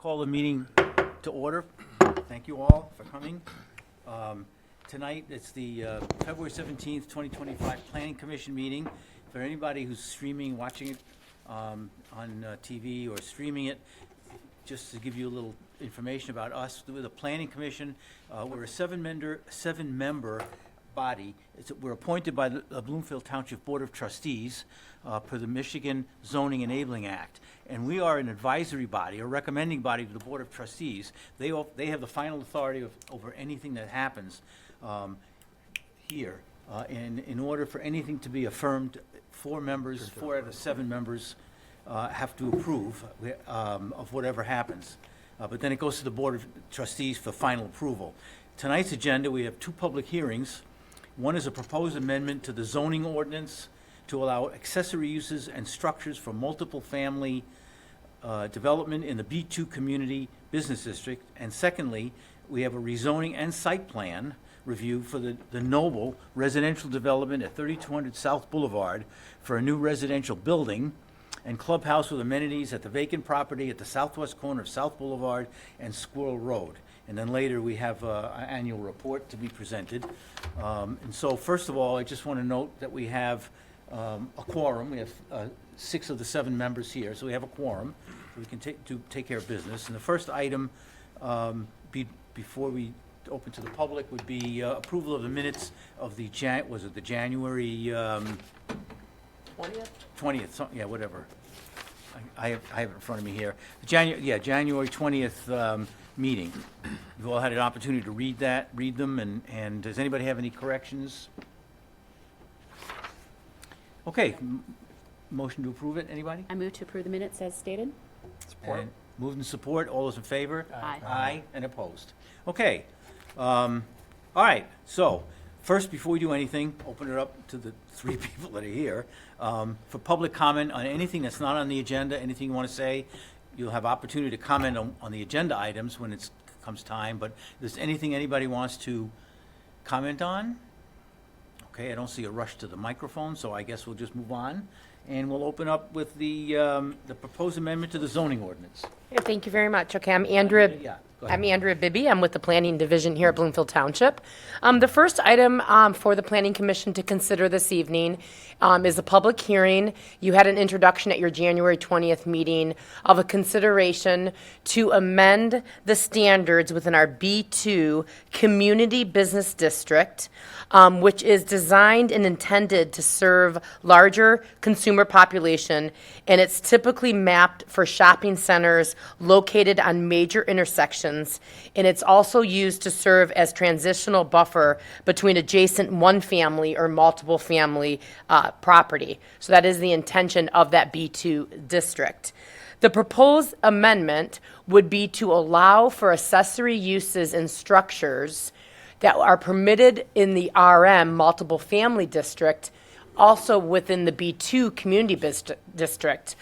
Call the meeting to order. Thank you all for coming. Tonight, it's the February 17th, 2025 Planning Commission meeting. For anybody who's streaming, watching it on TV or streaming it, just to give you a little information about us, we're the Planning Commission. We're a seven-member body. We're appointed by the Bloomfield Township Board of Trustees per the Michigan Zoning Enabling Act. And we are an advisory body, a recommending body to the Board of Trustees. They have the final authority over anything that happens here. And in order for anything to be affirmed, four out of seven members have to approve of whatever happens. But then it goes to the Board of Trustees for final approval. Tonight's agenda, we have two public hearings. One is a proposed amendment to the zoning ordinance to allow accessory uses and structures for multiple family development in the B2 Community Business District. And secondly, we have a rezoning and site plan review for the Noble residential development at 3200 South Boulevard for a new residential building and clubhouse with amenities at the vacant property at the southwest corner of South Boulevard and Squirrel Road. And then later we have an annual report to be presented. And so first of all, I just want to note that we have a quorum. We have 6 of the 7 members here, so we have a quorum. We can take care of business. And the first item before we open to the public would be approval of the minutes of the January 20th, yeah, whatever. I have it in front of me here. January 20th meeting. You've all had an opportunity to read them, and does anybody have any corrections? Okay, motion to approve it, anybody? I move to approve the minutes as stated. Support. And moved and support, all those in favor? Aye. Aye, and opposed. Okay, all right, so, first, before we do anything, open it up to the 3 people that are here. For public comment on anything that's not on the agenda, anything you want to say, you'll have opportunity to comment on the agenda items when it comes time, but if there's anything anybody wants to comment on? Okay, I don't see a rush to the microphone, so I guess we'll just move on. And we'll open up with the proposed amendment to the zoning ordinance. Thank you very much. Okay, I'm Andrea. Yeah, go ahead. I'm Andrea Bibby. I'm with the Planning Division here at Bloomfield Township. The first item for the Planning Commission to consider this evening is a public hearing. You had an introduction at your January 20th meeting of a consideration to amend the standards within our B2 Community Business District, which is designed and intended to serve larger consumer population, and it's typically mapped for shopping centers located on major intersections, and it's also used to serve as transitional buffer between adjacent one-family or multiple family property. So that is the intention of that B2 district. The proposed amendment would be to allow for accessory uses and structures that are permitted in the RM, multiple family district, also within the B2 community district,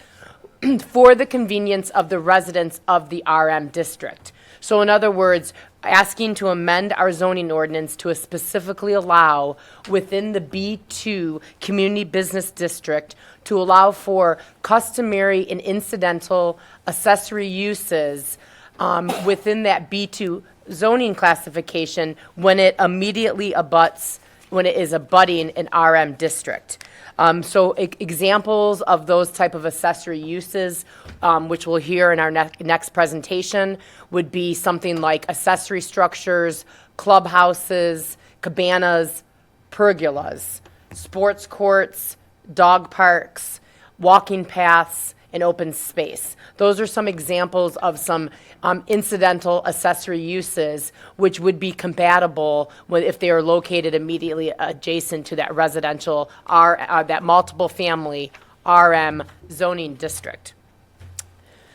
for the convenience of the residents of the RM district. So in other words, asking to amend our zoning ordinance to specifically allow within the B2 community business district to allow for customary and incidental accessory uses within that B2 zoning classification when it immediately abuts, when it is abutting an RM district. So examples of those type of accessory uses, which we'll hear in our next presentation, would be something like accessory structures, clubhouses, cabanas, pergolas, sports courts, dog parks, walking paths, and open space. Those are some examples of some incidental accessory uses which would be compatible if they are located immediately adjacent to that residential that multiple family RM zoning district.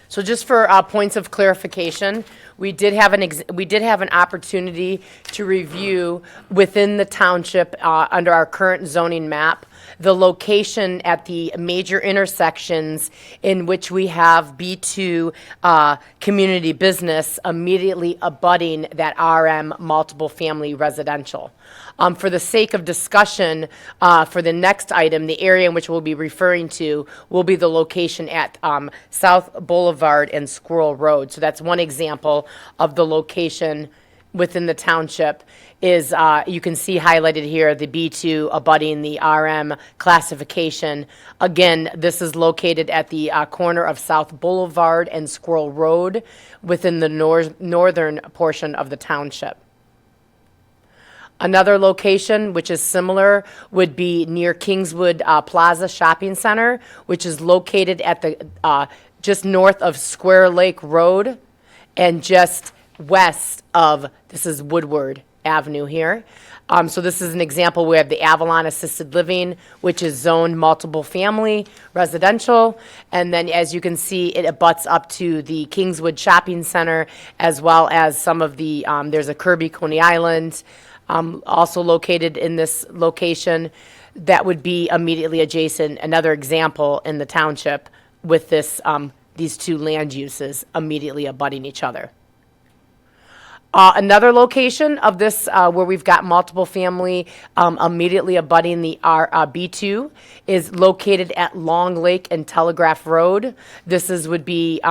So just for points of clarification, we did have an opportunity to review within the township under our current zoning map the location at the major intersections in which we have B2 community business immediately abutting that RM multiple family residential. For the sake of discussion, for the next item, the area in which we'll be referring to will be the location at South Boulevard Boulevard and Squirrel Road. So that's one example of the location within the township is, you can see highlighted here, the B2 abutting the RM classification. Again, this is located at the corner of South Boulevard and Squirrel Road within the northern portion of the township. Another location, which is similar, would be near Kingswood Plaza Shopping Center, which is located at the, just north of Square Lake Road and just west of, this is Woodward Avenue here. So this is an example where we have the Avalon Assisted Living, which is zoned multiple family residential. And then as you can see, it abuts up to the Kingswood Shopping Center, as well as some of the, there's a Kirby Coney Island, also located in this location that would be immediately adjacent, another example in the township with this, these two land uses immediately abutting each other. Another location of this where we've got multiple family immediately abutting the B2 is located at Long Lake and Telegraph Road. This would be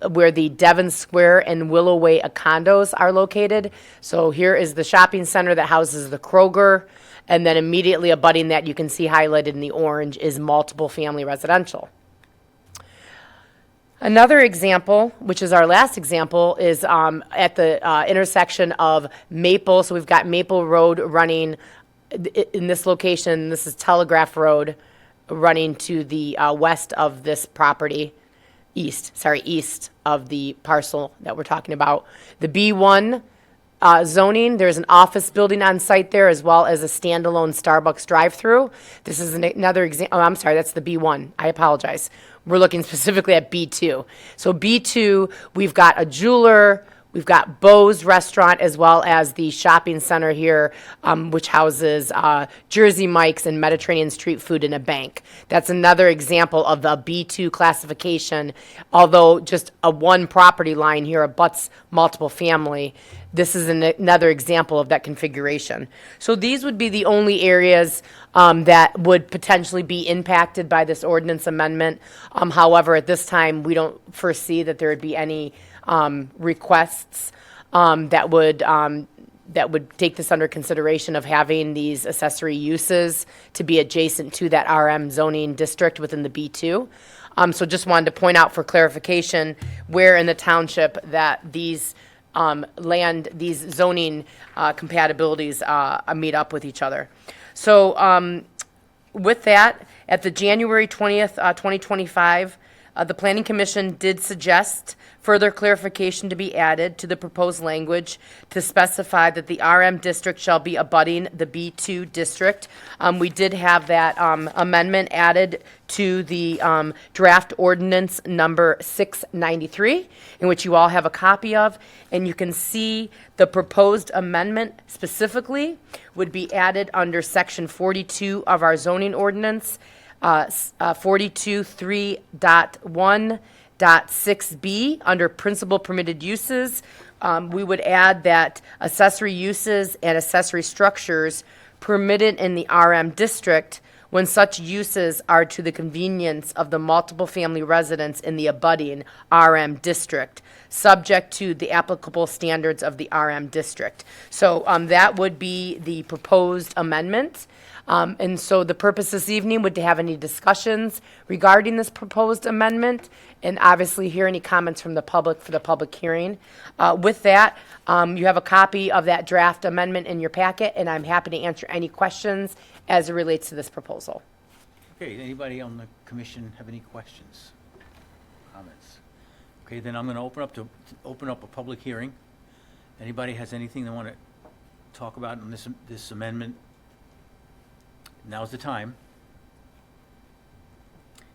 where the Devon Square and Willow Way condos are located. So here is the shopping center that houses the Kroger, and then immediately abutting that, you can see highlighted in the orange, is multiple family residential. Another example, which is our last example, is at the intersection of Maple. So we've got Maple Road running in this location. This is Telegraph Road running to the west of this property. East of the parcel that we're talking about. The B1 zoning, there's an office building on site there, as well as a standalone Starbucks drive-through. This is another example. Oh, I'm sorry, that's the B1. I apologize. We're looking specifically at B2. So B2, we've got a jeweler, we've got Bo's Restaurant, as well as the shopping center here, which houses Jersey Mike's and Mediterranean street food and a bank. That's another example of the B2 classification, although just a one property line here abuts multiple family. This is another example of that configuration. So these would be the only areas that would potentially be impacted by this ordinance amendment. However, at this time, we don't foresee that there would be any requests that would take this under consideration of having these accessory uses to be adjacent to that RM zoning district within the B2. So just wanted to point out for clarification where in the township that these these zoning compatibilities meet up with each other. So with that, at the January 20th, 2025, the Planning Commission did suggest further clarification to be added to the proposed language to specify that the RM district shall be abutting the B2 district. We did have that amendment added to the draft ordinance number 693, in which you all have a copy of, and you can see the proposed amendment specifically would be added under section 42 of our zoning ordinance, 42.3.1.6b under principal permitted uses. We would add that accessory uses and accessory structures permitted in the RM district when such uses are to the convenience of the multiple family residents in the abutting RM district, subject to the applicable standards of the RM district. So that would be the proposed amendment. And so the purpose this evening would to have any discussions regarding this proposed amendment, and obviously hear any comments from the public for the public hearing. With that, you have a copy of that draft amendment in your packet, and I'm happy to answer any questions as it relates to this proposal. Okay, anybody on the commission have any questions, comments? Okay, then I'm going to open up a public hearing. Anybody has anything they want to talk about on this amendment? Now's the time.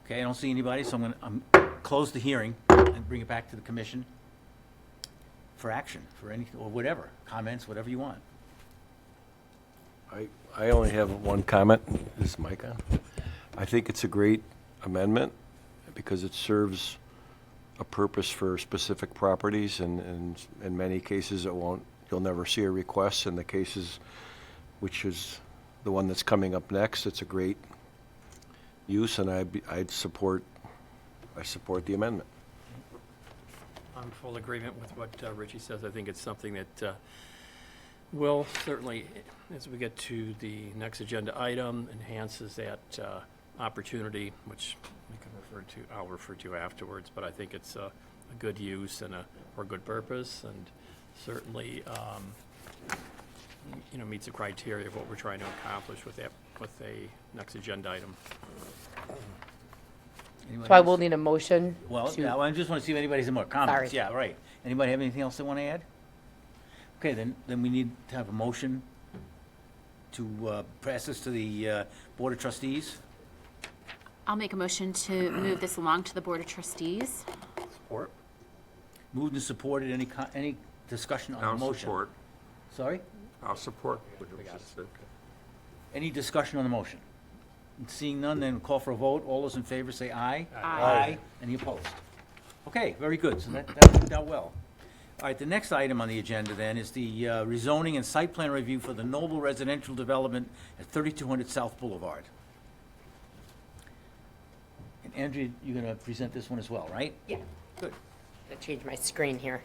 Okay, I don't see anybody, so I'm going to close the hearing and bring it back to the commission for action, for anything, or whatever, comments, whatever you want. I only have one comment. Is Mike on? I think it's a great amendment because it serves a purpose for specific properties, and in many cases you'll never see a request. In the cases, which is the one that's coming up next, it's a great use, and I support the amendment. I'm full agreement with what Richie says. I think it's something that will certainly, as we get to the next agenda item, enhances that opportunity, which I'll refer to afterwards, but I think it's a good use and for a good purpose, and certainly, meets the criteria of what we're trying to accomplish with a next agenda item. Anyone So I else? will need a motion Well, to. yeah, well, I just want to see if anybody has any more comments. Sorry. Yeah, right. Anybody have anything else they want to add? Okay, then we need to have a motion to pass this to the Board of Trustees. I'll make a motion to move this along to the Board of Trustees. Support? Moved and supported. Any discussion on the motion? Sorry? I'll support. Any discussion on the motion? Seeing none, then call for a vote. All those in favor say aye. Aye. Any opposed? Okay, very good. So that worked out well. All right, the next item on the agenda then is the rezoning and site plan review for the Noble Residential Development at 3200 South Boulevard. And Andrea, you're going to present this one as well, right? Yeah. Good. I'm gonna change my screen here.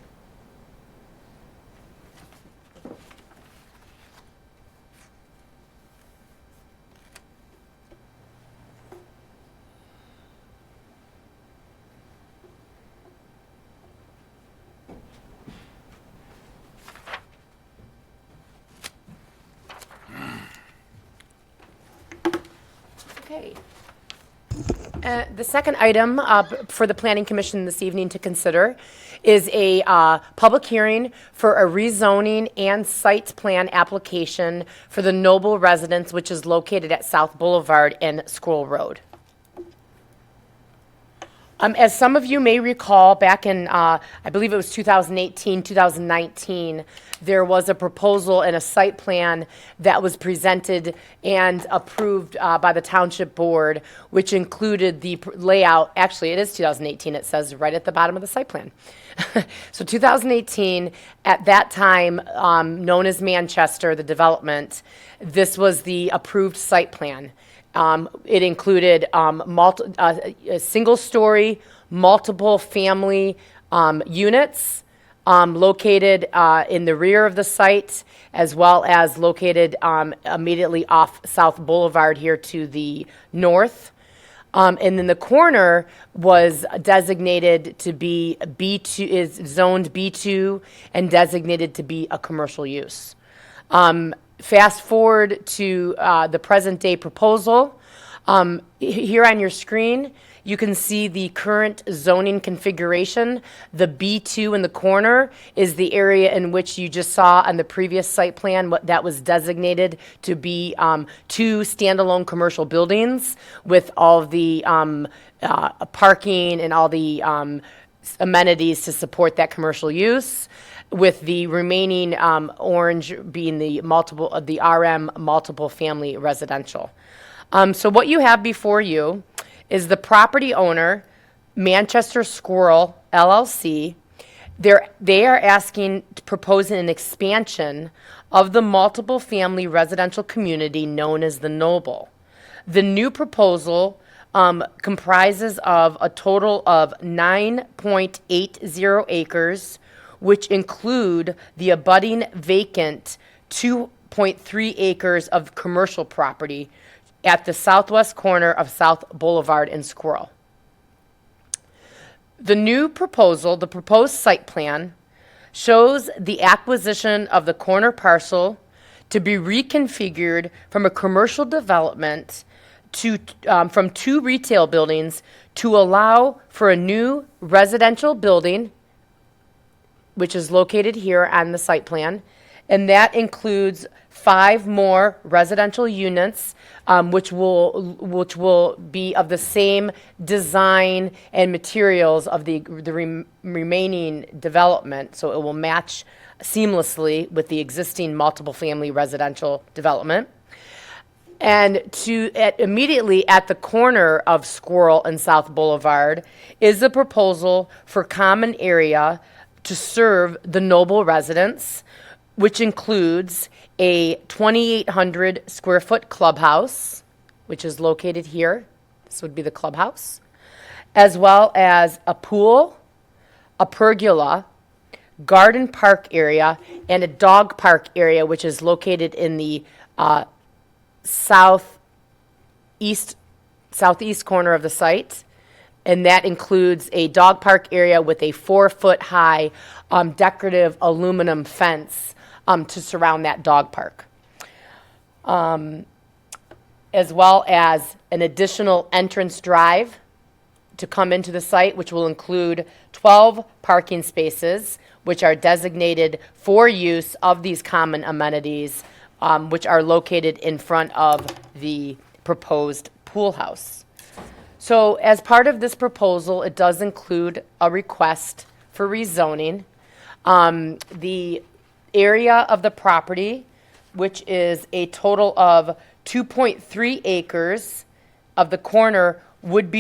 Okay. The second item for the Planning Commission this evening to consider is a public hearing for a rezoning and site plan application for the Noble Residence, which is located at South Boulevard and Squirrel Road. As some of you may recall, back in, I believe it was 2018, 2019, there was a proposal and a site plan that was presented and approved by the Township Board, which included the layout. Actually, it is 2018. It says right at the bottom of the site plan. So 2018, at that time, known as Manchester, the development, this was the approved site plan. It included a single-story, multiple family units located in the rear of the site, as well as located immediately off South Boulevard here to the north. And then the corner was designated to be B2, is zoned B2 and designated to be a commercial use. Fast forward to the present day proposal. Here on your screen, you can see the current zoning configuration. The B2 in the corner is the area in which you just saw on the previous site plan, what that was designated to be two standalone commercial buildings with all of the parking and all the amenities to support that commercial use, with the remaining orange being the RM multiple family residential. So what you have before you is the property owner, Manchester Squirrel LLC. They are proposing an expansion of the multiple family residential community known as the Noble. The new proposal comprises of a total of 9.80 acres, which include the abutting vacant 2.3 acres of commercial property at the southwest corner of South Boulevard and Squirrel. The new proposal, the proposed site plan, shows the acquisition of the corner parcel to be reconfigured from a commercial development from two retail buildings to allow for a new residential building, which is located here on the site plan, and that includes 5 more residential units, which will be of the same design and materials of the remaining development, so it will match seamlessly with the existing multiple family residential development. And immediately at the corner of Squirrel and South Boulevard is a proposal for common area to serve the Noble residents, which includes a 2,800 square foot clubhouse, which is located here. This would be the clubhouse, as well as a pool, a pergola, garden park area, and a dog park area, which is located in the southeast corner of the site. And that includes a dog park area with a 4-foot-high decorative aluminum fence to surround that dog park, as well as an additional entrance drive to come into the site, which will include 12 parking spaces, which are designated for use of these common amenities, which are located in front of the proposed pool house. So as part of this proposal, it does include a request for rezoning. The area of the property, which is a total of 2.3 acres of the corner, would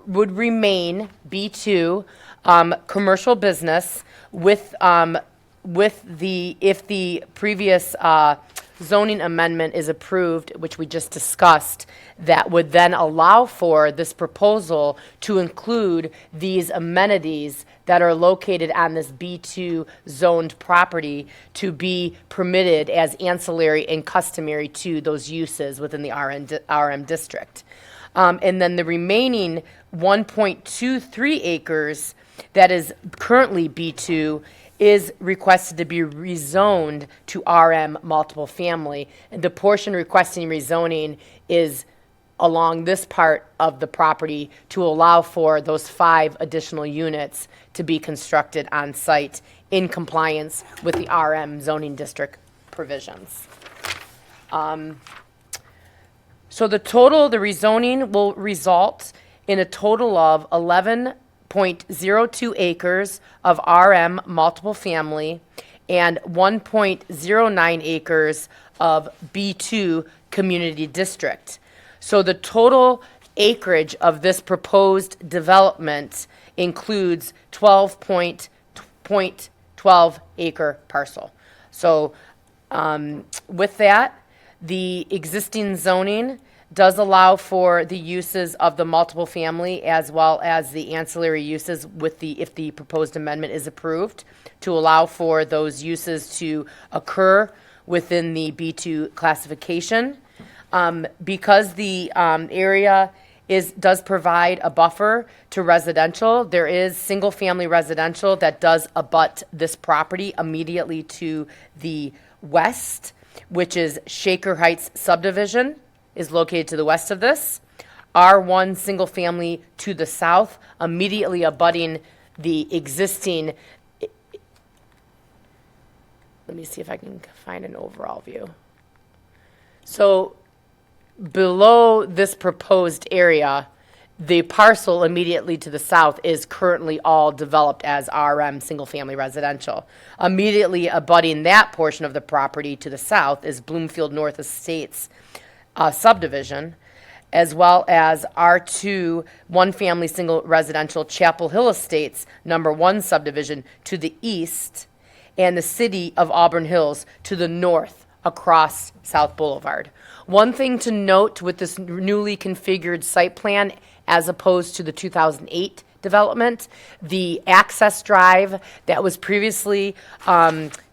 remain B2 commercial business with the, if the previous zoning amendment is approved, which we just discussed, that would then allow for this proposal to include these amenities that are located on this B2 zoned property to be permitted as ancillary and customary to those uses within the RM district. And then the remaining 1.23 acres that is currently B2 is requested to be rezoned to RM multiple family. And the portion requesting rezoning is along this part of the property to allow for those 5 additional units to be constructed on site in compliance with the RM zoning district provisions. So the rezoning will result in a total of 11.02 acres of RM multiple family and 1.09 acres of B2 community district. So the total acreage of this proposed development includes 12.12 acre parcel. So with that, the existing zoning does allow for the uses of the multiple family as well as the ancillary uses if the proposed amendment is approved, to allow for those uses to occur within the B2 classification. Because the area does provide a buffer to residential, there is single-family residential that does abut this property immediately to the west, which is Shaker Heights subdivision, is located to the west of this. R1 single family to the south, immediately abutting the existing. Let me see if I can find an overall view. So below this proposed area, the parcel immediately to the south is currently all developed as RM single-family residential. Immediately abutting that portion of the property to the south is Bloomfield North Estates subdivision, as well as R2 one-family single residential Chapel Hill Estates number 1 subdivision to the east, and the city of Auburn Hills to the north across South Boulevard. One thing to note with this newly configured site plan, as opposed to the 2008 development, the access drive that was previously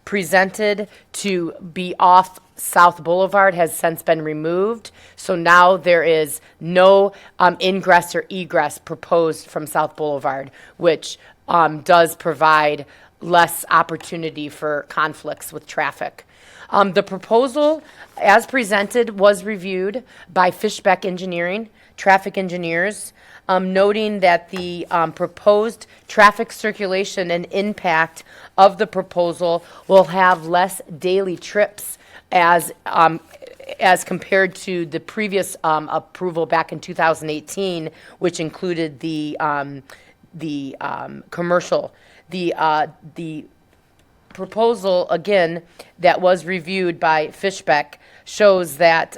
presented to be off South Boulevard has since been removed. So now there is no ingress or egress proposed from South Boulevard, which does provide less opportunity for conflicts with traffic. The proposal, as presented, was reviewed by Fishbeck Engineering, traffic engineers, noting that the proposed traffic circulation and impact of the proposal will have less daily trips as compared to the previous approval back in 2018, which included the commercial. The proposal, again, that was reviewed by Fishbeck shows that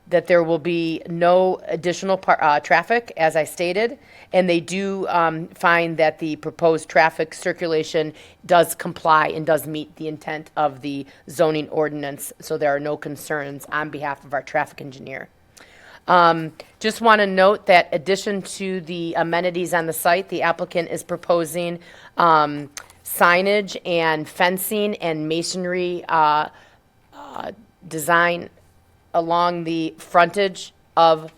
that there will be no additional traffic, as I stated, and they do find that the proposed traffic circulation does comply and does meet the intent of the zoning ordinance, so there are no concerns on behalf of our traffic engineer. Just want to note that addition to the amenities on the site, the applicant is proposing signage and fencing and masonry design along the frontage of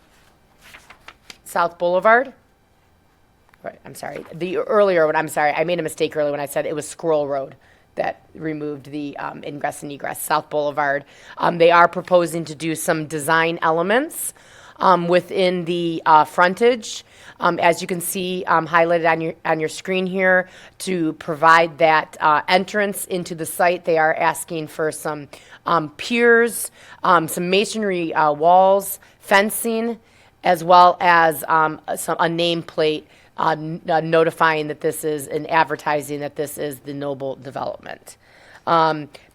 South Boulevard. Right, I'm sorry. The earlier one, I'm sorry, I made a mistake earlier when I said it was Scroll Road that removed the ingress and egress, South Boulevard. They are proposing to do some design elements within the frontage. As you can see highlighted on your screen here, to provide that entrance into the site, they are asking for some piers, some masonry walls, fencing, as well as a nameplate notifying that this is, and advertising that this is the Noble development.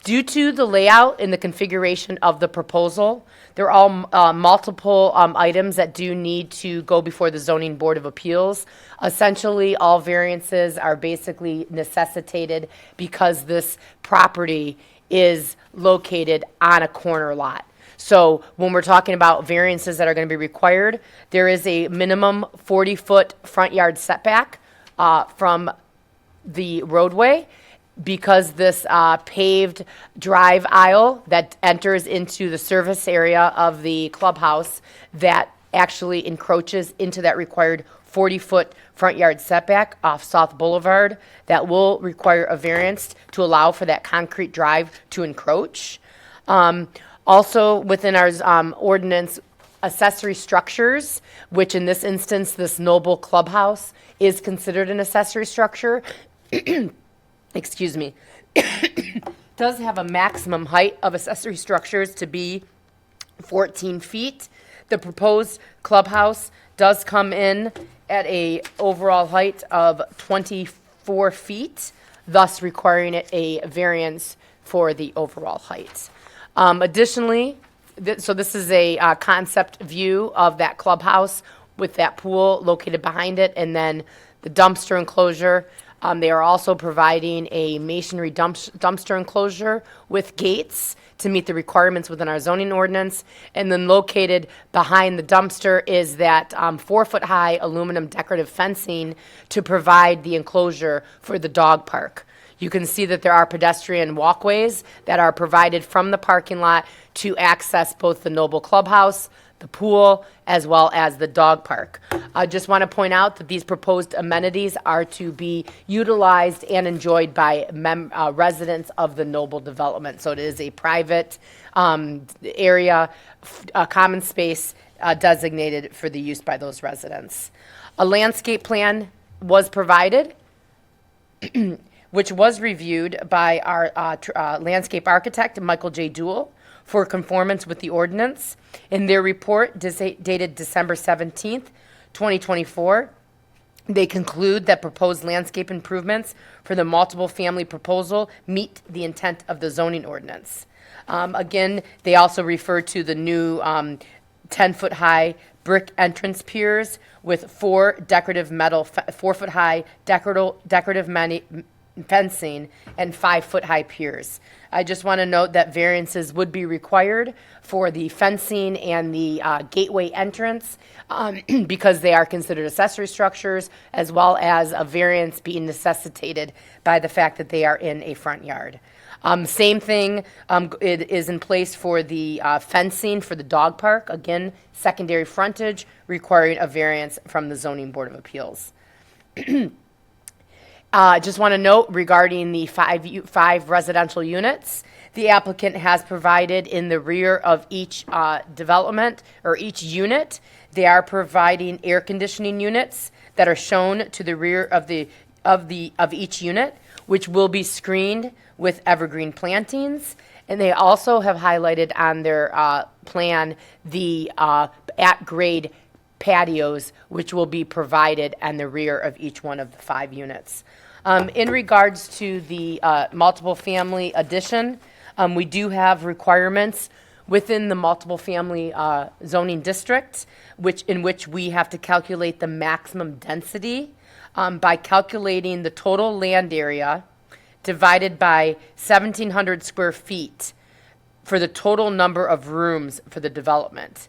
Due to the layout and the configuration of the proposal, there are all multiple items that do need to go before the Zoning Board of Appeals. Essentially, all variances are basically necessitated because this property is located on a corner lot. So when we're talking about variances that are going to be required, there is a minimum 40-foot front yard setback from the roadway, because this paved drive aisle that enters into the service area of the clubhouse that actually encroaches into that required 40-foot front yard setback off South Boulevard, that will require a variance to allow for that concrete drive to encroach. Also, within our ordinance, accessory structures, which in this instance, this Noble Clubhouse is considered an accessory structure, excuse me, does have a maximum height of accessory structures to be 14 feet. The proposed clubhouse does come in at a overall height of 24 feet, thus requiring it a variance for the overall height. Additionally, so this is a concept view of that clubhouse with that pool located behind it, and then the dumpster enclosure. They are also providing a masonry dumpster enclosure with gates to meet the requirements within our zoning ordinance. And then located behind the dumpster is that 4-foot-high aluminum decorative fencing to provide the enclosure for the dog park. You can see that there are pedestrian walkways that are provided from the parking lot to access both the Noble Clubhouse, the pool, as well as the dog park. I just want to point out that these proposed amenities are to be utilized and enjoyed by residents of the Noble development. So it is a private area, a common space designated for the use by those residents. A landscape plan was provided, which was reviewed by our landscape architect, Michael J. Dool, for conformance with the ordinance. In their report dated December 17th, 2024, they conclude that proposed landscape improvements for the multiple family proposal meet the intent of the zoning ordinance. Again, they also refer to the new 10-foot-high brick entrance piers with 4 decorative metal, 4-foot-high decorative fencing and 5-foot-high piers. I just want to note that variances would be required for the fencing and the gateway entrance because they are considered accessory structures, as well as a variance being necessitated by the fact that they are in a front yard. Same thing, it is in place for the fencing for the dog park. Again, secondary frontage requiring a variance from the Zoning Board of Appeals. Just want to note regarding the 5 residential units, the applicant has provided in the rear of each development or each unit, they are providing air conditioning units that are shown to the rear of each unit, which will be screened with evergreen plantings. And they also have highlighted on their plan the at-grade patios, which will be provided on the rear of each one of the 5 units. In regards to the multiple family addition, we do have requirements within the multiple family zoning district, in which we have to calculate the maximum density by calculating the total land area divided by 1,700 square feet for the total number of rooms for the development.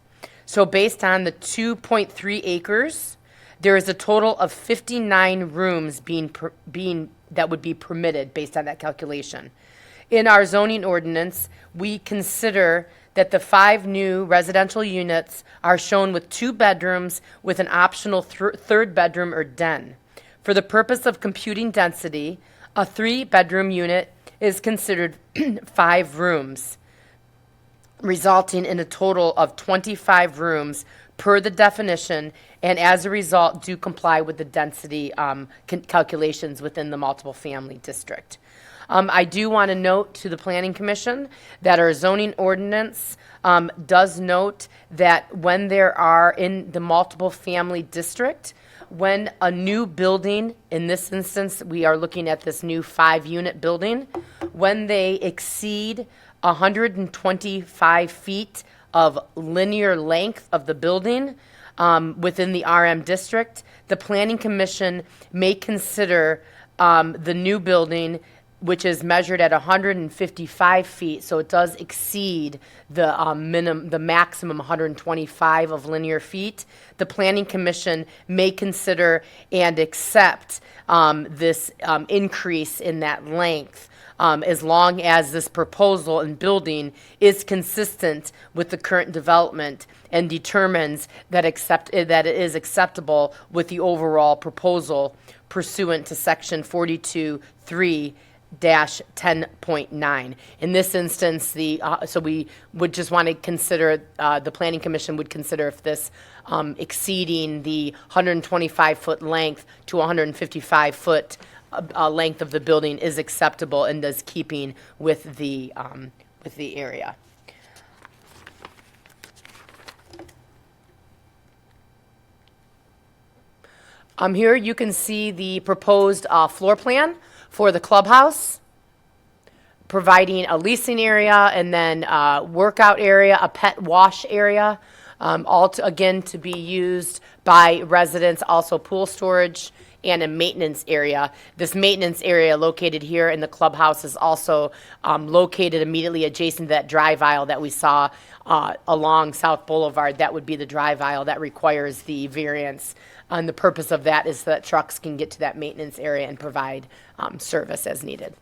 So based on the 2.3 acres, there is a total of 59 rooms that would be permitted based on that calculation. In our zoning ordinance, we consider that the 5 new residential units are shown with 2 bedrooms with an optional third bedroom or den. For the purpose of computing density, a 3-bedroom unit is considered 5 rooms, resulting in a total of 25 rooms per the definition, and as a result, do comply with the density calculations within the multiple family district. I do want to note to the Planning Commission that our zoning ordinance does note that when there are in the multiple family district, when a new building, in this instance, we are looking at this new 5-unit building, when they exceed 125 feet of linear length of the building within the RM district, the Planning Commission may consider the new building, which is measured at 155 feet, so it does exceed the maximum 125 of linear feet. The Planning Commission may consider and accept this increase in that length, as long as this proposal and building is consistent with the current development and determines that it is acceptable with the overall proposal pursuant to section 42.3-10.9. In this instance, so we would just want to consider, the Planning Commission would consider if this exceeding the 125-foot length to 155-foot length of the building is acceptable and is keeping with the area. Here you can see the proposed floor plan for the clubhouse, providing a leasing area and then workout area, a pet wash area, again to be used by residents, also pool storage, and a maintenance area. This maintenance area located here in the clubhouse is also located immediately adjacent to that drive aisle that we saw along South Boulevard. That would be the drive aisle that requires the variance. And the purpose of that is so that trucks can get to that maintenance area and provide service as needed.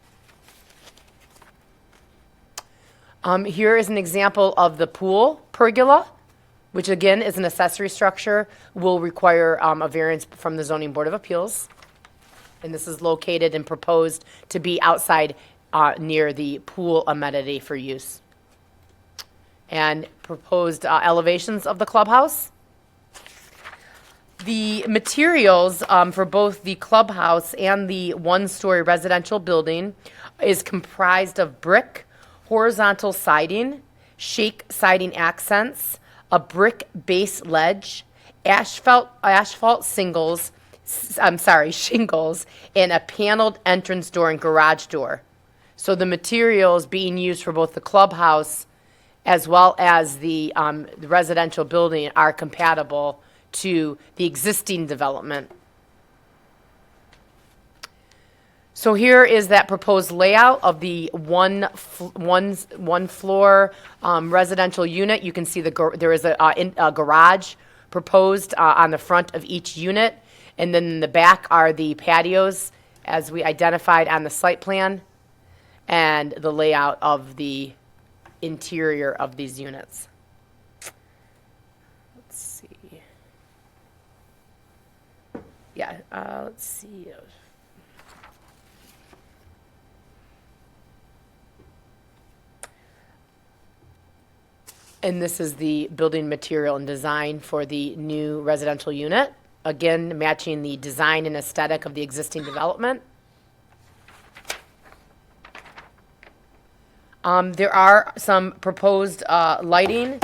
Here is an example of the pool pergola, which again is an accessory structure, will require a variance from the Zoning Board of Appeals. And this is located and proposed to be outside near the pool amenity for use. And proposed elevations of the clubhouse. The materials for both the clubhouse and the 1-story residential building is comprised of brick, horizontal siding, shake siding accents, a brick base ledge, shingles, and a paneled entrance door and garage door. So the materials being used for both the clubhouse as well as the residential building are compatible to the existing development. So here is that proposed layout of the one floor residential unit. You can see there is a garage proposed on the front of each unit, and then in the back are the patios as we identified on the site plan, and the layout of the interior of these units. Let's see. Yeah, let's see. And this is the building material and design for the new residential unit. Again, matching the design and aesthetic of the existing development. There are some proposed lighting.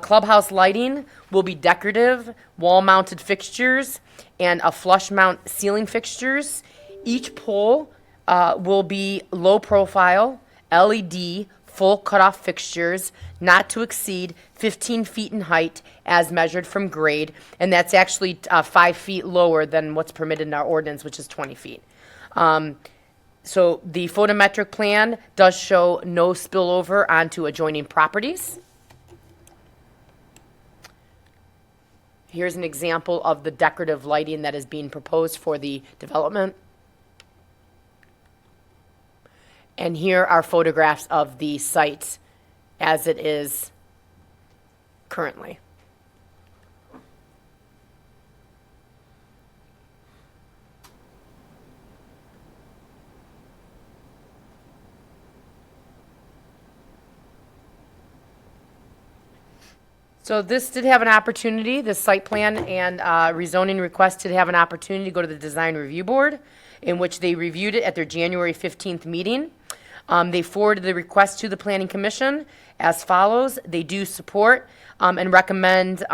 Clubhouse lighting will be decorative, wall-mounted fixtures, and a flush mount ceiling fixtures. Each pole will be low profile, LED, full cutoff fixtures, not to exceed 15 feet in height as measured from grade, and that's actually 5 feet lower than what's permitted in our ordinance, which is 20 feet. So the photometric plan does show no spillover onto adjoining properties. Here's an example of the decorative lighting that is being proposed for the development. And here are photographs of the site as it is currently. So this did have an opportunity, the site plan and rezoning request did have an opportunity to go to the design review board, in which they reviewed it at their January 15th meeting. They forwarded the request to the planning commission as follows. They do support and recommend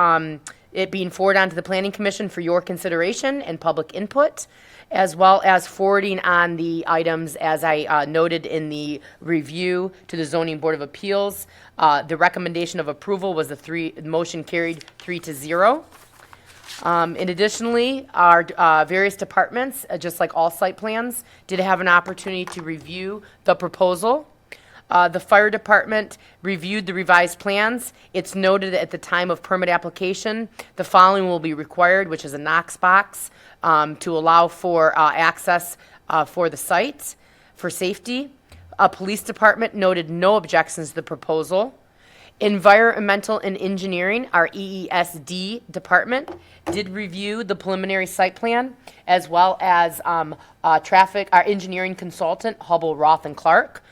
it being forwarded on to the planning commission for your consideration and public input, as well as forwarding on the items as I noted in the review to the zoning board of appeals. The recommendation of approval was motion carried 3-0. And additionally, our various departments, just like all site plans, did have an opportunity to review the proposal. The fire department reviewed the revised plans. It's noted at the time of permit application, the following will be required, which is a Knox box to allow for access for the site for safety. Police department noted no objections to the proposal. Environmental and Engineering, our EESD department, did review the preliminary site plan, as well as our engineering consultant, Hubble, Roth, and Clark.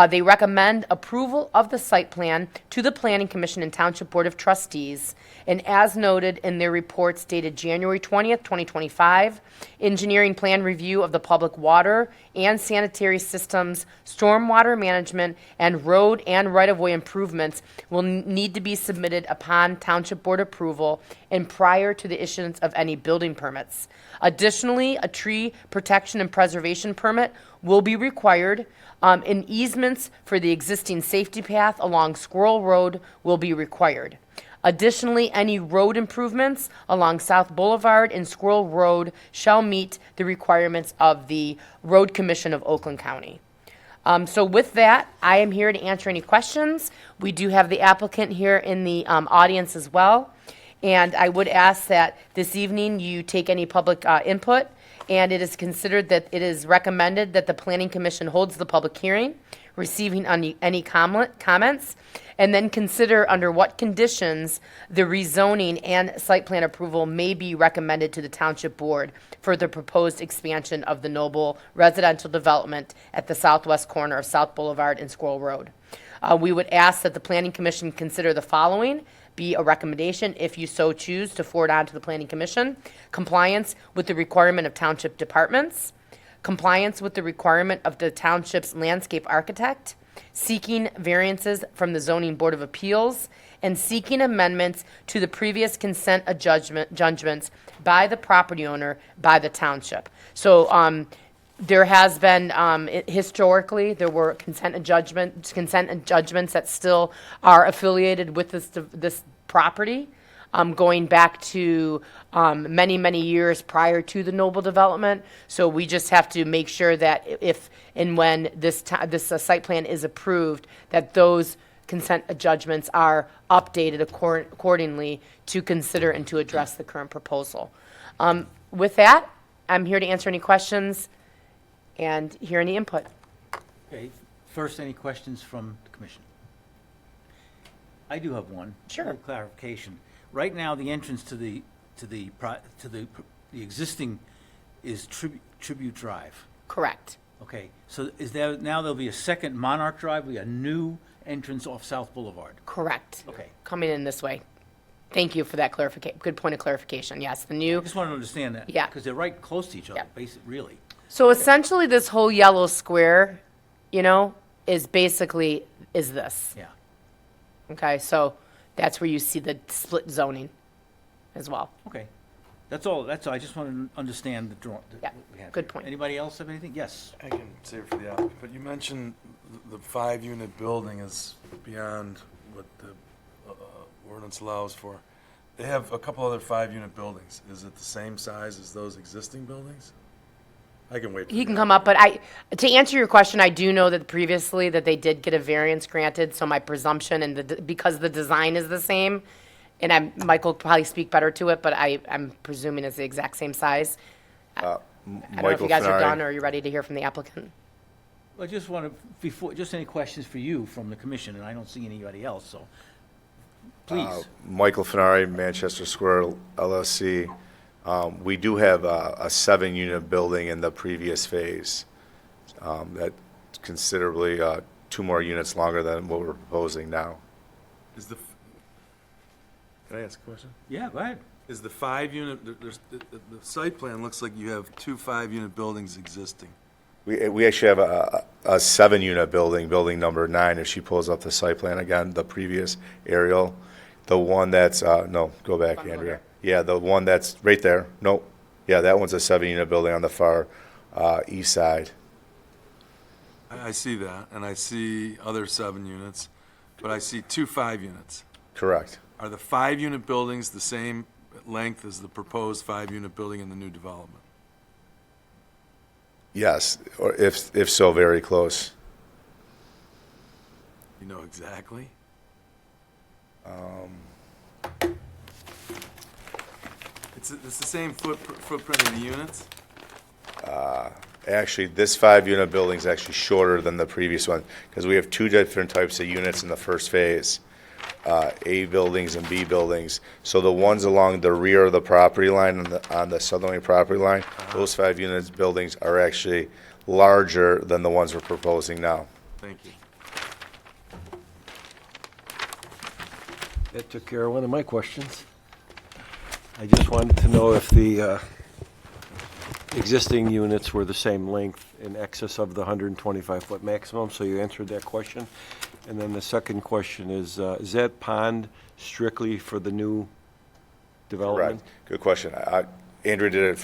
They recommend approval of the site plan to the Planning Commission and Township Board of Trustees. And as noted in their reports dated January 20th, 2025, engineering plan review of the public water and sanitary systems, stormwater management, and road and right-of-way improvements will need to be submitted upon Township Board approval and prior to the issuance of any building permits. Additionally, a tree protection and preservation permit will be required. And easements for the existing safety path along Squirrel Road will be required. Additionally, any road improvements along South Boulevard and Squirrel Road shall meet the requirements of the Road Commission of Oakland County. So with that, I am here to answer any questions. We do have the applicant here in the audience as well. And I would ask that this evening you take any public input. And it is considered that it is recommended that the Planning Commission holds the public hearing, receiving any comments, and then consider under what conditions the rezoning and site plan approval may be recommended to the Township Board for the proposed expansion of the Noble residential development at the southwest corner of South Boulevard and Squirrel Road. We would ask that the Planning Commission consider the following: be a recommendation, if you so choose, to forward on to the Planning Commission. Compliance with the requirement of township departments. Compliance with the requirement of the township's landscape architect. Seeking variances from the Zoning Board of Appeals. And seeking amendments to the previous consent judgments by the property owner by the township. So there has been, historically, there were consent judgments that still are affiliated with this property, going back to many, many years prior to the Noble development. So we just have to make sure that if and when this site plan is approved, that those consent judgments are updated accordingly to consider and to address the current proposal. With that, I'm here to answer any questions and hear any input. Okay, first, any questions from the commission? I do have one. Sure. A little clarification. Right now, the entrance to the existing is Tribute Drive. Correct. Okay, so there'll be a second Monarch Drive, a new entrance off South Boulevard? Correct. Okay. Coming in this way. Thank you for that clarification. Good point of clarification. Yes, the I new. just want to understand that. Yeah. Because they're right close to each other, Yeah. really. So essentially, this whole yellow square, is basically this. Yeah. Okay, so that's where you see the split zoning as well. Okay. That's all. I just want to understand the drawing. Yeah, good point. Anybody else have anything? Yes. I can say it for the applicant, but you mentioned the 5-unit building is beyond what the ordinance allows for. They have a couple other 5-unit buildings. Is it the same size as those existing buildings? I can wait. He can come up, but to answer your question, I do know that previously that they did get a variance granted, so my presumption, and because the design is the same, And Michael will probably speak better to it, but I'm presuming it's the exact same size. I don't know if Michael you guys are Fenari. done or are you ready to hear from the applicant? I just want to, just any questions for you from the commission, and I don't see anybody else, so please. Michael Fenari, Manchester Square LLC. We do have a 7-unit building in the previous phase. That's considerably 2 more units longer than what we're proposing now. Can I ask a question? Yeah, go ahead. Is the 5-unit, the site plan looks like you have 2 5-unit buildings existing. We actually have a 7-unit building, building number 9, if she pulls up the site plan again, the previous aerial. The one that's, no, go back, One more Andrea. here. Yeah, the one that's right there. Nope. Yeah, that one's a 7-unit building on the far east side. I see that, and I see other 7 units, but I see 2 5-units. Correct. Are the 5-unit buildings the same length as the proposed 5-unit building in the new development? Yes, or if so, very close. You know exactly? It's the same footprint of the units? Actually, this 5-unit building is actually shorter than the previous one because we have 2 different types of units in the first phase, A buildings and B buildings. So the ones along the rear of the property line on the southerly property line, those 5 units buildings are actually larger than the ones we're proposing now. Thank you. That took care of one of my questions. I just wanted to know if the existing units were the same length in excess of the 125-foot maximum, so you answered that question. And then the second question is that pond strictly for the new development? Correct. Good question. Andrew did a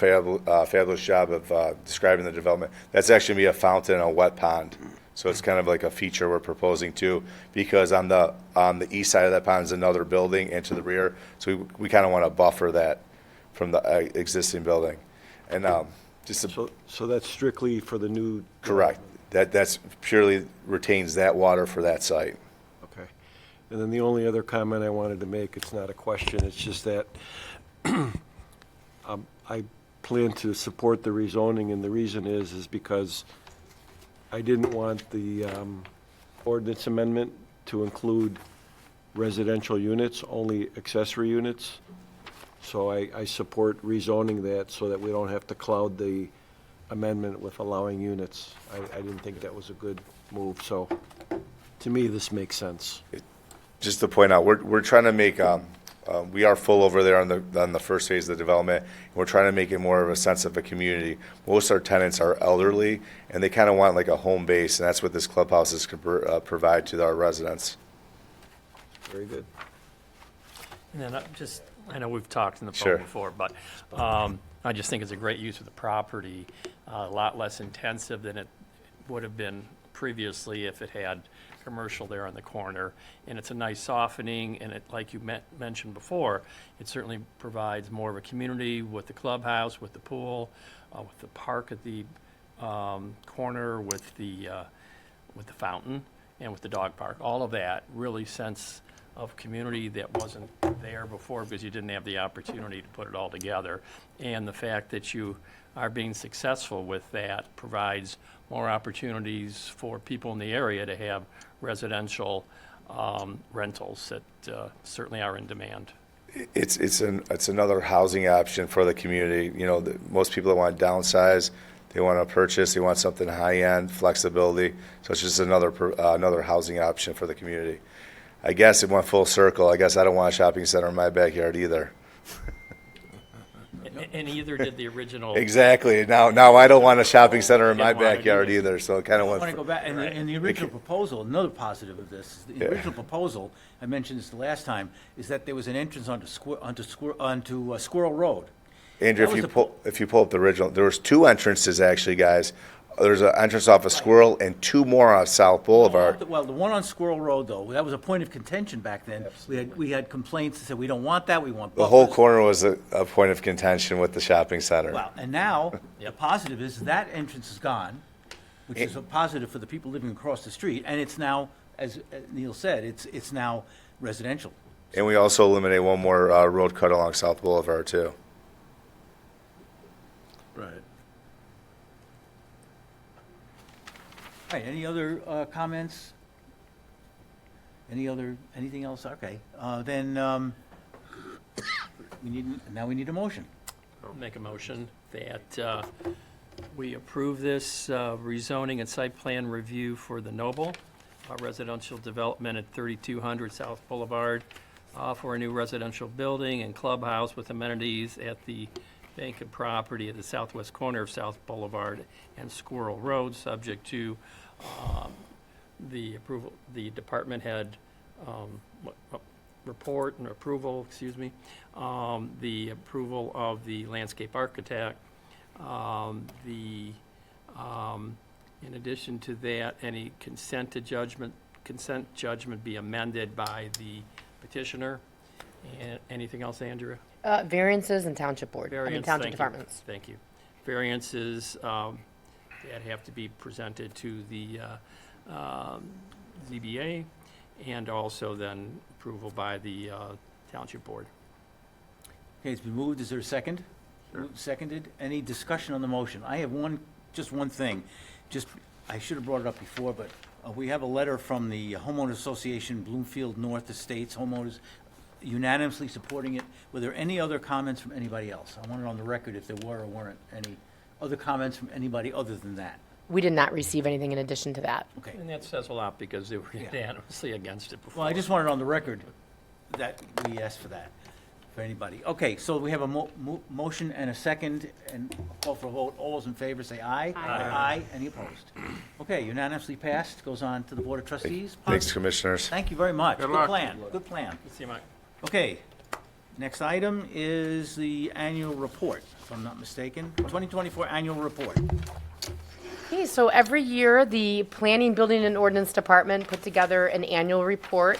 fabulous job of describing the development. That's actually going to be a fountain and a wet pond. So it's kind of like a feature we're proposing too, because on the east side of that pond is another building and to the rear. So we kind of want to buffer that from the existing building. And So that's strictly for the new? correct. That's purely retains that water for that site. Okay. And then the only other comment I wanted to make, it's not a question, it's just that I plan to support the rezoning, and the reason is because I didn't want the ordinance amendment to include residential units, only accessory units. So I support rezoning that so that we don't have to cloud the amendment with allowing units. I didn't think that was a good move, so to me, this makes sense. Just to point out, we're trying to make, we are full over there on the first phase of the development. And we're trying to make it more of a sense of a community. Most of our tenants are elderly, and they kind of want like a home base, and that's what this clubhouse is provide to our residents. Very good. And then I know we've talked in the Sure. phone before, but I just think it's a great use of the property, a lot less intensive than it would have been previously if it had commercial there on the corner. And it's a nice softening, and it, like you mentioned before, it certainly provides more of a community with the clubhouse, with the pool, with the park at the corner, with the fountain, and with the dog park. All of that really sense of community that wasn't there before because you didn't have the opportunity to put it all together. And the fact that you are being successful with that provides more opportunities for people in the area to have residential rentals that certainly are in demand. It's another housing option for the community. You know, most people that want to downsize, they want to purchase, they want something high-end, flexibility. So it's just another housing option for the community. I guess it went full circle. I guess I don't want a shopping center in my backyard either. And either did the original. Exactly. Now I don't want a shopping center in my Didn't want it backyard either. either, so it kind of I went. want to go back, and the original proposal, another positive of this, the original proposal, I mentioned this the last time, is that there was an entrance onto Squirrel Road. Andrew, That was if you pull up the original, there was 2 entrances actually, guys. There's an entrance off of Squirrel and 2 more on South Boulevard. Well, the one on Squirrel Road, though, that was a point of contention back then. We had complaints that said, we don't want that, we want The whole buffers. corner was a point of contention with the shopping center. Well, and now, the positive is that entrance is gone, which is a positive for the people living across the street, and it's now, as Neil said, it's now residential. And we also eliminate one more road cut along South Boulevard, too. Right. All right, any other comments? Anything else? Okay, then, now we need a motion. I'll make a motion that we approve this rezoning and site plan review for the Noble residential development at 3200 South Boulevard for a new residential building and clubhouse with amenities at the vacant property at the southwest corner of South Boulevard and Squirrel Road, subject to the approval, the department head report and approval, excuse me, the approval of the landscape architect, in addition to that, any consent judgment be amended by the petitioner. And anything else, Andrea? Variances and township board, Variance, township thank you. departments. Thank you. Variances that have to be presented to the ZBA, and also then approval by the township board. Okay, it's been moved. Is there a second? Moved, seconded. Any discussion on the motion? I have just one thing. I should have brought it up before, but we have a letter from the Homeowners Association, Bloomfield North Estates homeowners, unanimously supporting it. Were there any other comments from anybody else? I want it on the record if there were or weren't any other comments from anybody other than that. We did not receive anything in addition to that. Okay. And that says a lot because they were unanimously against it before. Well, I just wanted on the record that we asked for that, for anybody. Okay, so we have a motion and a second, and call for a vote. All those in favor say aye. Aye. Aye. Any opposed? Okay, unanimously passed. Goes on to the Board of Trustees. Thanks, Commissioners. Thank you very much. Good Good luck. plan, good plan. Let's see, Mike. Okay, next item is the annual report, if I'm not mistaken. 2024 annual report. Okay, so every year, the Planning, Building, and Ordinance Department put together an annual report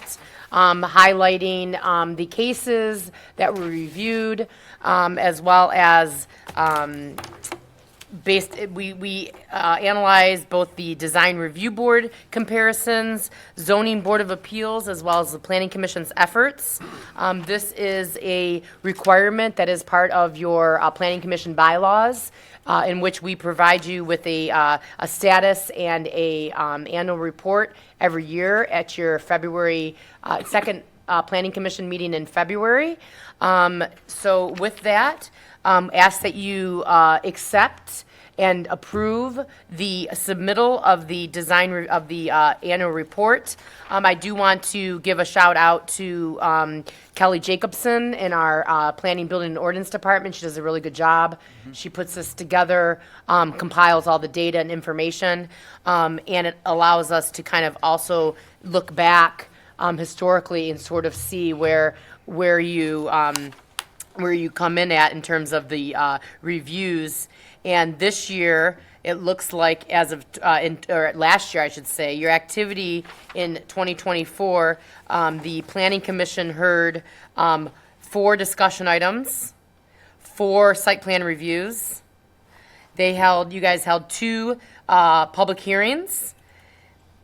highlighting the cases that were reviewed, as well as we analyzed both the Design Review Board comparisons, Zoning Board of Appeals, as well as the Planning Commission's efforts. This is a requirement that is part of your Planning Commission bylaws, in which we provide you with a status and a annual report every year at your February second Planning Commission meeting in February. So with that, ask that you accept and approve the submittal of the of the annual report. I do want to give a shout out to Kelly Jacobson in our Planning, Building, and Ordinance Department. She does a really good job. She puts this together, compiles all the data and information, and it allows us to kind of also look back historically and sort of see where you come in at in terms of the reviews. And this year, it looks like as of, or last year, I should say, your activity in 2024, the Planning Commission heard 4 discussion items, 4 site plan reviews. You guys held 2 public hearings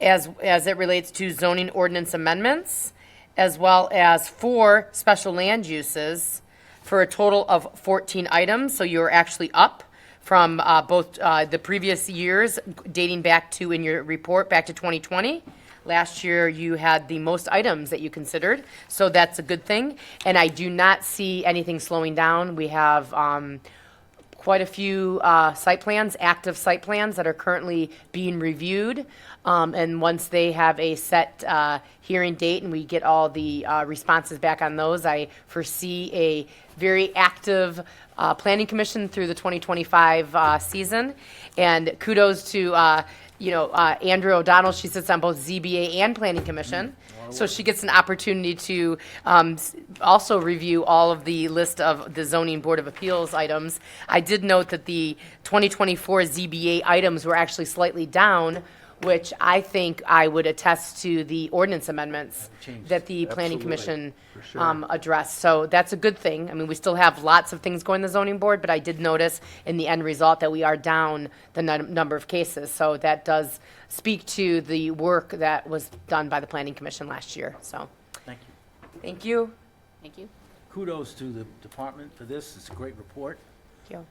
as it relates to zoning ordinance amendments, as well as 4 special land uses for a total of 14 items. So you're actually up from both the previous years, dating back to, in your report, back to 2020. Last year, you had the most items that you considered, so that's a good thing. And I do not see anything slowing down. We have quite a few site plans, active site plans that are currently being reviewed. And once they have a set hearing date and we get all the responses back on those, I foresee a very active Planning Commission through the 2025 season. And kudos to Andrea O'Donnell. She sits on both ZBA and Planning Commission. So she gets an opportunity to also review all of the list of the Zoning Board of Appeals items. I did note that the 2024 ZBA items were actually slightly down, which I think I would attest to the ordinance amendments that the Planning Commission addressed. So that's a good thing. I mean, we still have lots of things going in the zoning board, but I did notice in the end result that we are down the number of cases. So that does speak to the work that was done by the Planning Commission last year, so. Thank you. Thank you. Thank you. Kudos to the department for this. It's a great report. Thank you.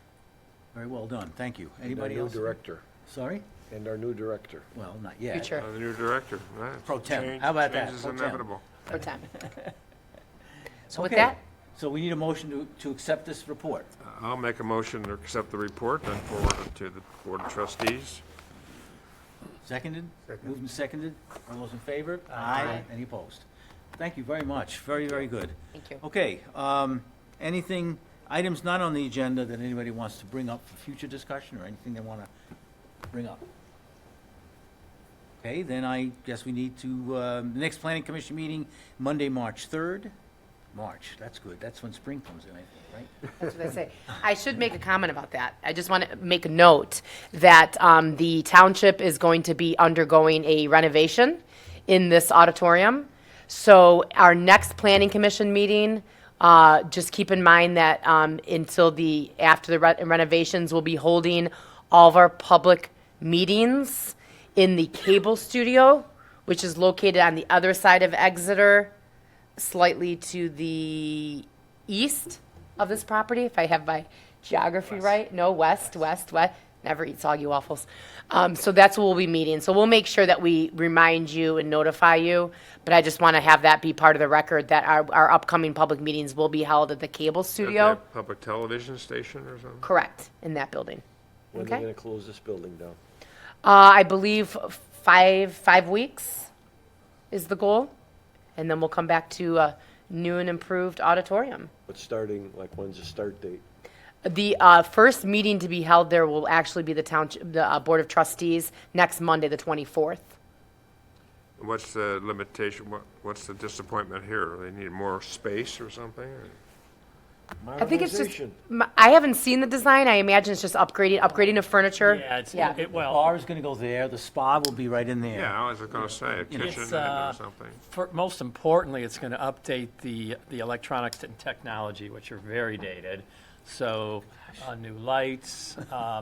Very well done. Thank you. And Anybody our else? new director. Sorry? And our new director. Well, not yet. Future. The new director, right. Pro tem. Change- How about that? Change is Pro tem. inevitable. Pro tem. So with Okay. that, So we need a motion to accept this report. I'll make a motion to accept the report and forward it to the Board of Trustees. Seconded? Moved and seconded. All those in favor? Aye. Any opposed? Thank you very much. Very, very good. thank you. Okay, anything, items not on the agenda that anybody wants to bring up for future discussion or anything they want to bring up? Okay, then I guess we need to, the next planning commission meeting, Monday, March 3rd. March, that's good. That's when spring comes in, I think, right? That's what I say. I should make a comment about that. I just want to make a note that the township is going to be undergoing a renovation in this auditorium. So our next planning commission meeting, just keep in mind that after the renovations, we'll be holding all of our public meetings in the cable studio, which is located on the other side of Exeter, slightly to the east of this property, if I have my geography right. No, west. Never eat soggy waffles. So that's where we'll be meeting. So we'll make sure that we remind you and notify you. But I just want to have that be part of the record that our upcoming public meetings will be held at the cable At studio. that public television station or something? Correct, in that building. When are they Okay. going to close this building down? I believe 5 weeks is the goal. And then we'll come back to a new and improved auditorium. But starting, like, when's the start date? The first meeting to be held there will actually be the township, the Board of Trustees, next Monday, the 24th. What's the limitation, what's the disappointment here? They need more space or something? or- I think it's just, Modernization. I haven't seen the design. I imagine it's just upgrading the furniture. Yeah, it's, Yeah. it, The well, bar is going to go there, the spa will be right in there. Yeah, I was gonna say, a kitchen It's, or something. most importantly, it's going to update the electronics and technology, which are very dated. So, new lights,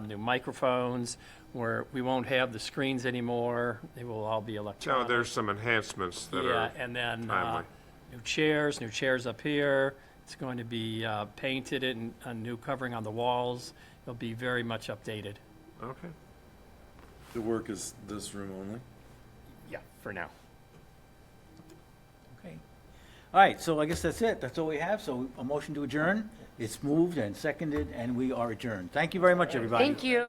new microphones, where we won't have the screens anymore. They will all be So electronic. there's some enhancements that Yeah, are and then timely. new chairs up here. It's going to be painted and a new covering on the walls. It'll be very much updated. Okay. The work is this room only? Yeah, for now. Okay. All right, so I guess that's it. That's all we have. So a motion to adjourn. It's moved and seconded, and we are adjourned. Thank you very much, everybody. Thank you.